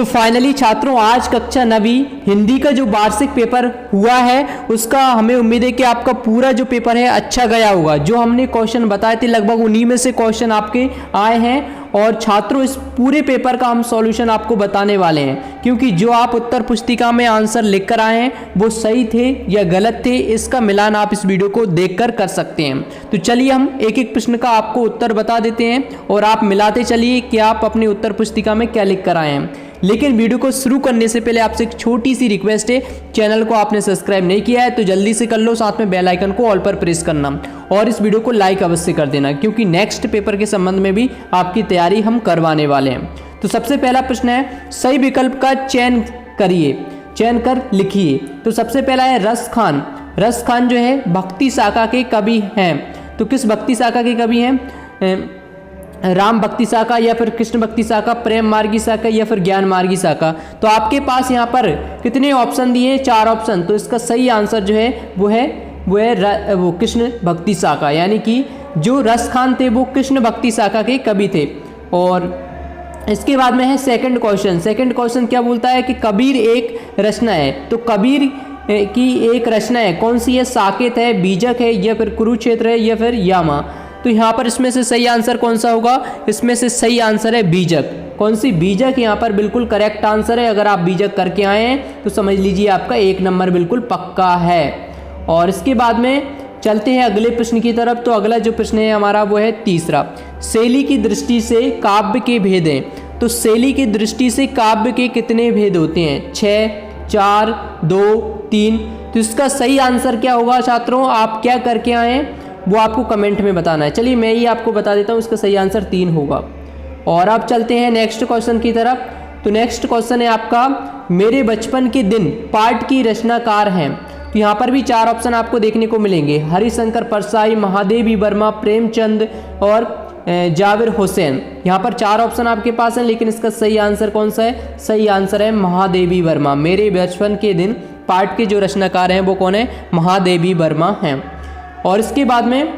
तो फाइनली छात्रों आज कक्षा 9वीं हिंदी का जो वार्षिक पेपर हुआ है उसका हमें उम्मीद है कि आपका पूरा जो पेपर है अच्छा गया होगा। जो हमने क्वेश्चन बताए थे लगभग उन्हीं में से क्वेश्चन आपके आए हैं और छात्रों इस पूरे पेपर का हम सॉल्यूशन आपको बताने वाले हैं, क्योंकि जो आप उत्तर पुस्तिका में आंसर लिख कर आए हैं वो सही थे या गलत थे, इसका मिलान आप इस वीडियो को देखकर कर सकते हैं। तो चलिए हम एक एक प्रश्न का आपको उत्तर बता देते हैं और आप मिलाते चलिए कि आप अपनी उत्तर पुस्तिका में क्या लिख कर आए हैं। लेकिन वीडियो को शुरू करने से पहले आपसे एक छोटी सी रिक्वेस्ट है, चैनल को आपने सब्सक्राइब नहीं किया है तो जल्दी से कर लो, साथ में बेल आइकन को ऑल पर प्रेस करना और इस वीडियो को लाइक अवश्य कर देना, क्योंकि नेक्स्ट पेपर के संबंध में भी आपकी तैयारी हम करवाने वाले हैं। तो सबसे पहला प्रश्न है, सही विकल्प का चयन करिए, चयन कर लिखिए। तो सबसे पहला है रस खान। रस खान जो है भक्ति शाखा के कवि हैं। तो किस भक्ति शाखा के कवि हैं? राम भक्ति शाखा या फिर कृष्ण भक्ति शाखा, प्रेम मार्गी शाखा या फिर ज्ञान मार्गी शाखा। तो आपके पास यहाँ पर कितने ऑप्शन दिए हैं? 4 ऑप्शन। तो इसका सही आंसर जो है वो कृष्ण भक्ति शाखा, यानी कि जो रस खान थे वो कृष्ण भक्ति शाखा के कवि थे। और इसके बाद में है सेकंड क्वेश्चन। सेकंड क्वेश्चन क्या बोलता है कि कबीर एक रचना है। तो कबीर की एक रचना है, कौन सी है? साकेत है, बीजक है या फिर कुरुक्षेत्र है या फिर यामा। तो यहाँ पर इसमें से सही आंसर कौन सा होगा? इसमें से सही आंसर है बीजक। कौन सी? बीजक यहाँ पर बिल्कुल करेक्ट आंसर है। अगर आप बीजक करके आए हैं तो समझ लीजिए आपका 1 नंबर बिल्कुल पक्का है। और इसके बाद में चलते हैं अगले प्रश्न की तरफ। तो अगला जो प्रश्न है हमारा वो है तीसरा, शैली की दृष्टि से काव्य के भेद हैं। तो शैली की दृष्टि से काव्य के कितने भेद होते हैं? 6, 4, 2, 3। तो इसका सही आंसर क्या होगा छात्रों? आप क्या करके आए हैं वो आपको कमेंट में बताना है। चलिए मैं ही आपको बता देता हूँ, इसका सही आंसर 3 होगा। और अब चलते हैं नेक्स्ट क्वेश्चन की तरफ। तो नेक्स्ट क्वेश्चन है आपका, मेरे बचपन के दिन पाठ की रचनाकार हैं। तो यहाँ पर भी 4 ऑप्शन आपको देखने को मिलेंगे, हरिशंकर परसाई, महादेवी वर्मा, प्रेमचंद और जावेर हुसैन। यहाँ पर 4 ऑप्शन आपके पास हैं, लेकिन इसका सही आंसर कौन सा है? सही आंसर है महादेवी वर्मा। मेरे बचपन के दिन पाठ के जो रचनाकार हैं वो कौन है? महादेवी वर्मा हैं। और इसके बाद में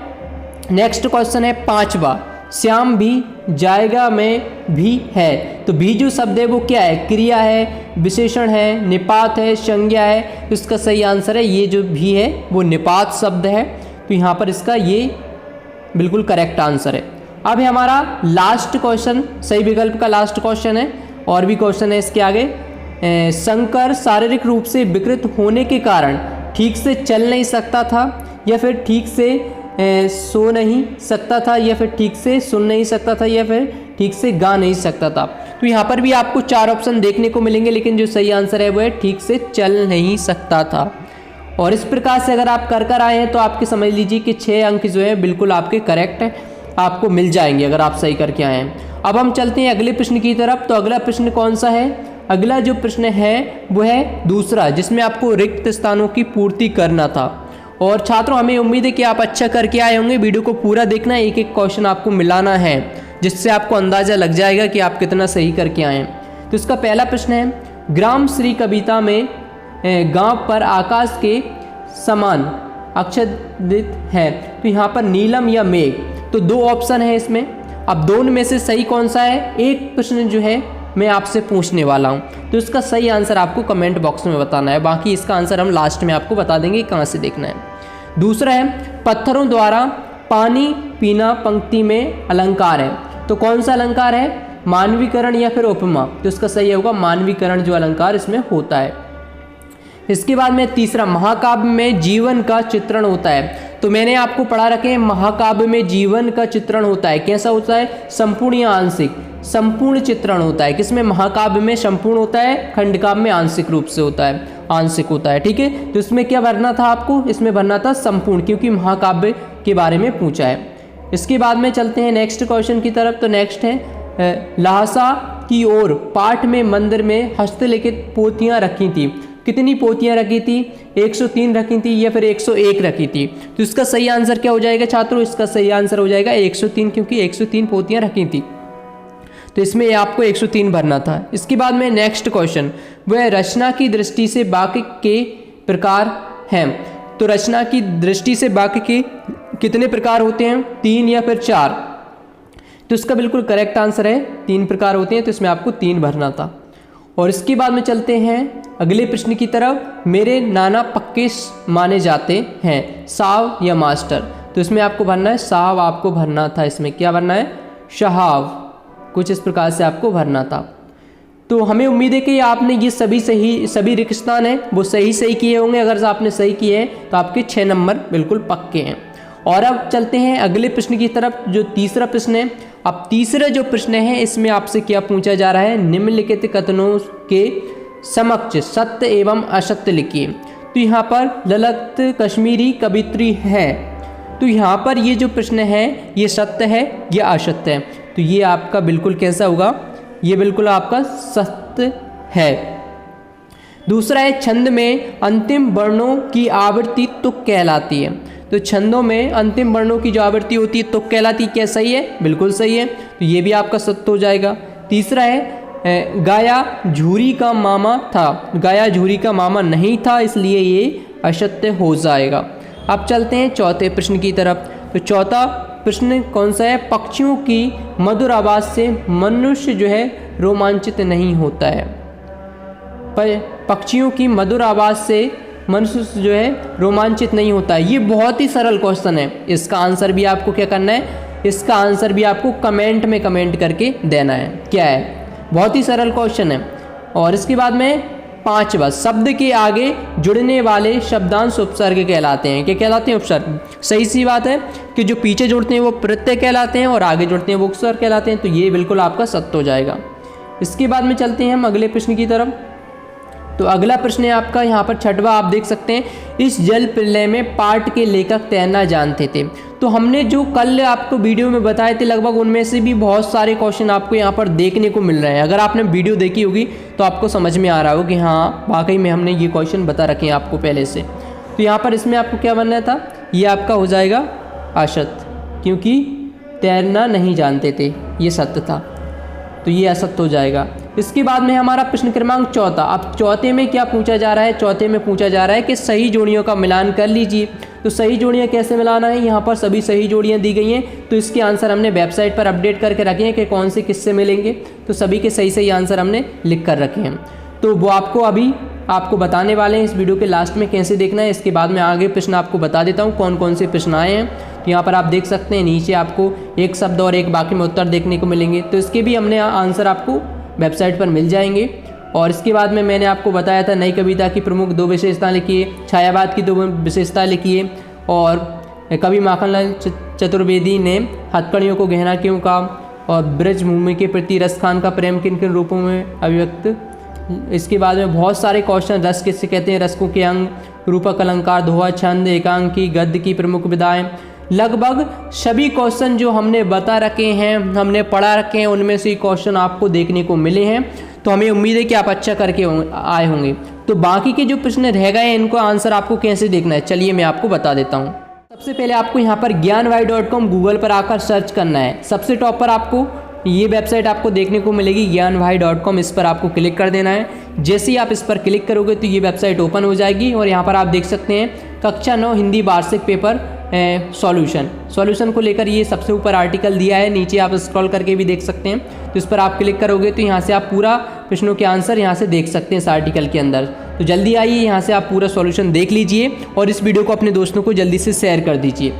नेक्स्ट क्वेश्चन है 5वां, श्याम भी जाएगा में भी है। तो भी जो शब्द है वो क्या है? क्रिया है, विशेषण है, निपात है, संज्ञा है। तो इसका सही आंसर है ये जो भी है वो निपात शब्द है। तो यहाँ पर इसका ये बिल्कुल करेक्ट आंसर है। अब है हमारा लास्ट क्वेश्चन, सही विकल्प का लास्ट क्वेश्चन है। और भी क्वेश्चन है इसके आगे, शंकर शारीरिक रूप से विकृत होने के कारण ठीक से चल नहीं सकता था या फिर ठीक से सो नहीं सकता था या फिर ठीक से सुन नहीं सकता था या फिर ठीक से गा नहीं सकता था। तो यहाँ पर भी आपको 4 ऑप्शन देखने को मिलेंगे, लेकिन जो सही आंसर है वो है ठीक से चल नहीं सकता था। और इस प्रकार से अगर आप कर आए हैं तो आपके समझ लीजिए कि 6 अंक जो है बिल्कुल आपके करेक्ट हैं, आपको मिल जाएंगे अगर आप सही करके आए हैं। अब हम चलते हैं अगले प्रश्न की तरफ। तो अगला प्रश्न कौन सा है? अगला जो प्रश्न है वो है दूसरा, जिसमें आपको रिक्त स्थानों की पूर्ति करना था। और छात्रों हमें उम्मीद है कि आप अच्छा करके आए होंगे। वीडियो को पूरा देखना, एक एक क्वेश्चन आपको मिलाना है, जिससे आपको अंदाजा लग जाएगा कि आप कितना सही करके आए हैं। तो इसका पहला प्रश्न है, ग्राम श्री कविता में गांव पर आकाश के समान आच्छादित है। तो यहाँ पर नीलम या मेघ। तो 2 ऑप्शन है इसमें। अब दोनों में से सही कौन सा है? एक प्रश्न जो है मैं आपसे पूछने वाला हूं, तो इसका सही आंसर आपको कमेंट बॉक्स में बताना है। बाकी इसका आंसर हम लास्ट में आपको बता देंगे कहां से देखना है। दूसरा है, पत्थरों द्वारा पानी पीना पंक्ति में अलंकार है। तो कौन सा अलंकार है? मानवीकरण या फिर उपमा। तो इसका सही होगा मानवीकरण जो अलंकार इसमें होता है। इसके बाद में तीसरा, महाकाव्य में जीवन का चित्रण होता है। तो मैंने आपको पढ़ा रखे हैं महाकाव्य में जीवन का चित्रण होता है। कैसा होता है? संपूर्ण या आंशिक? संपूर्ण चित्रण होता है। किसमें? महाकाव्य में संपूर्ण होता है, खंडकाव्य में आंशिक रूप से होता है, आंशिक होता है। ठीक है, तो इसमें क्या भरना था आपको? इसमें भरना था संपूर्ण, क्योंकि महाकाव्य के बारे में पूछा है। इसके बाद में चलते हैं नेक्स्ट क्वेश्चन की तरफ। तो नेक्स्ट है, लहासा की ओर पाठ में मंदिर में हस्तलिखित पोथियां रखी थी। कितनी पोथियां रखी थी? 103 रखी थी या फिर 101 रखी थी। तो इसका सही आंसर क्या हो जाएगा छात्रों? इसका सही आंसर हो जाएगा 103, क्योंकि 103 पोथियां रखी थी। तो इसमें आपको 103 भरना था। इसके बाद में नेक्स्ट क्वेश्चन, वह रचना की दृष्टि से वाक्य के प्रकार हैं। तो रचना की दृष्टि से वाक्य के कितने प्रकार होते हैं? 3 या फिर 4। तो इसका बिल्कुल करेक्ट आंसर है 3 प्रकार होते हैं। तो इसमें आपको 3 भरना था। और इसके बाद में चलते हैं अगले प्रश्न की तरफ। मेरे नाना पक्के माने जाते हैं, साहब या मास्टर। तो इसमें आपको भरना है साहब, आपको भरना था। इसमें क्या भरना है? शहाब। कुछ इस प्रकार से आपको भरना था। तो हमें उम्मीद है कि आपने ये सभी रिक्तस्थान हैं वो सही किए होंगे। अगर आपने सही किए हैं तो आपके 6 नंबर बिल्कुल पक्के हैं। और अब चलते हैं अगले प्रश्न की तरफ, जो तीसरा प्रश्न है। अब तीसरा जो प्रश्न है इसमें आपसे क्या पूछा जा रहा है? निम्नलिखित कथनों के समक्ष सत्य एवं असत्य लिखिए। तो यहाँ पर ललित कश्मीरी कवित्री है, तो यहाँ पर ये जो प्रश्न है ये सत्य है या असत्य है? तो ये आपका बिल्कुल कैसा होगा? ये बिल्कुल आपका सत्य है। दूसरा है छंद में अंतिम वर्णों की आवृत्ति तुक कहलाती है। तो छंदों में अंतिम वर्णों की जो आवृत्ति होती है तुक कहलाती है। क्या सही है? बिल्कुल सही है, तो ये भी आपका सत्य हो जाएगा। तीसरा है गाया झूरी का मामा था, गाया झूरी का मामा नहीं था, इसलिए ये असत्य हो जाएगा। अब चलते हैं चौथे प्रश्न की तरफ। तो चौथा प्रश्न कौन सा है? पक्षियों की मधुर आवाज़ से मनुष्य जो है रोमांचित नहीं होता है। पक्षियों की मधुर आवाज़ से मनुष्य जो है रोमांचित नहीं होता है। ये बहुत ही सरल क्वेश्चन है। इसका आंसर भी आपको क्या करना है? इसका आंसर भी आपको कमेंट में कमेंट करके देना है। क्या है? बहुत ही सरल क्वेश्चन है। और इसके बाद में पांचवा, शब्द के आगे जुड़ने वाले शब्दांश उपसर्ग कहलाते हैं। क्या कहलाते हैं? उपसर्ग। सही सी बात है कि जो पीछे जुड़ते हैं वो प्रत्यय कहलाते हैं और आगे जुड़ते हैं वो उपसर्ग कहलाते हैं। तो ये बिल्कुल आपका सत्य हो जाएगा। इसके बाद में चलते हैं हम अगले प्रश्न की तरफ। तो अगला प्रश्न है आपका यहाँ पर छठवा, आप देख सकते हैं, इस जल प्रलय में पाठ के लेखक तैरना जानते थे। तो हमने जो कल आपको वीडियो में बताए थे लगभग उनमें से भी बहुत सारे क्वेश्चन आपको यहाँ पर देखने को मिल रहे हैं। अगर आपने वीडियो देखी होगी तो आपको समझ में आ रहा हो कि हाँ वाकई में हमने ये क्वेश्चन बता रखे हैं आपको पहले से। तो यहाँ पर इसमें आपको क्या बनना था? ये आपका हो जाएगा असत्य, क्योंकि तैरना नहीं जानते थे, ये सत्य था, तो ये असत्य हो जाएगा। इसके बाद में हमारा प्रश्न क्रमांक चौथा। अब चौथे में क्या पूछा जा रहा है? चौथे में पूछा जा रहा है कि सही जोड़ियों का मिलान कर लीजिए। तो सही जोड़ियाँ कैसे मिलाना है? यहाँ पर सभी सही जोड़ियाँ दी गई हैं, तो इसके आंसर हमने वेबसाइट पर अपडेट करके रखे हैं कि कौन से किससे मिलेंगे। तो सभी के सही आंसर हमने लिख कर रखे हैं, तो वो आपको बताने वाले हैं इस वीडियो के लास्ट में कैसे देखना है। इसके बाद में आगे प्रश्न आपको बता देता हूँ कौन कौन से प्रश्न आए हैं। तो यहाँ पर आप देख सकते हैं नीचे आपको एक शब्द और एक वाक्य में उत्तर देखने को मिलेंगे। तो इसके भी हमने आंसर आपको वेबसाइट पर मिल जाएंगे। और इसके बाद में मैंने आपको बताया था नई कविता की प्रमुख 2 विशेषता लिखिए, छायावाद की 2 विशेषता लिखिए, और कवि माखनलाल चतुर्वेदी ने हथकड़ियों को गहना क्यों कहा, और ब्रजभूमि के प्रति रस खान का प्रेम किन किन रूपों में अभिव्यक्त। इसके बाद में बहुत सारे क्वेश्चन, रस किससे कहते हैं, रसकों के अंग, रूपक अलंकार, दोहा, छंद, एकांकी, गद्य की प्रमुख विधाएं। लगभग सभी क्वेश्चन जो हमने बता रखे हैं, हमने पढ़ा रखे हैं, उनमें से क्वेश्चन आपको देखने को मिले हैं। तो हमें उम्मीद है कि आप अच्छा करके आए होंगे। तो बाकी के जो प्रश्न रह गए हैं इनको आंसर आपको कैसे देखना है, चलिए मैं आपको बता देता हूँ। सबसे पहले आपको यहाँ पर ज्ञानवाही.com गूगल पर आकर सर्च करना है। सबसे टॉप पर आपको ये वेबसाइट आपको देखने को मिलेगी ज्ञानवाही.com, इस पर आपको क्लिक कर देना है। जैसे ही आप इस पर क्लिक करोगे तो ये वेबसाइट ओपन हो जाएगी और यहाँ पर आप देख सकते हैं कक्षा 9 हिंदी वार्षिक पेपर सॉल्यूशन को लेकर ये सबसे ऊपर आर्टिकल दिया है। नीचे आप स्क्रॉल करके भी देख सकते हैं। तो इस पर आप क्लिक करोगे तो यहाँ से आप पूरा प्रश्नों के आंसर यहाँ से देख सकते हैं इस आर्टिकल के अंदर। तो जल्दी आइए, यहाँ से आप पूरा सॉल्यूशन देख लीजिए और इस वीडियो को अपने दोस्तों को जल्दी से शेयर कर दीजिए।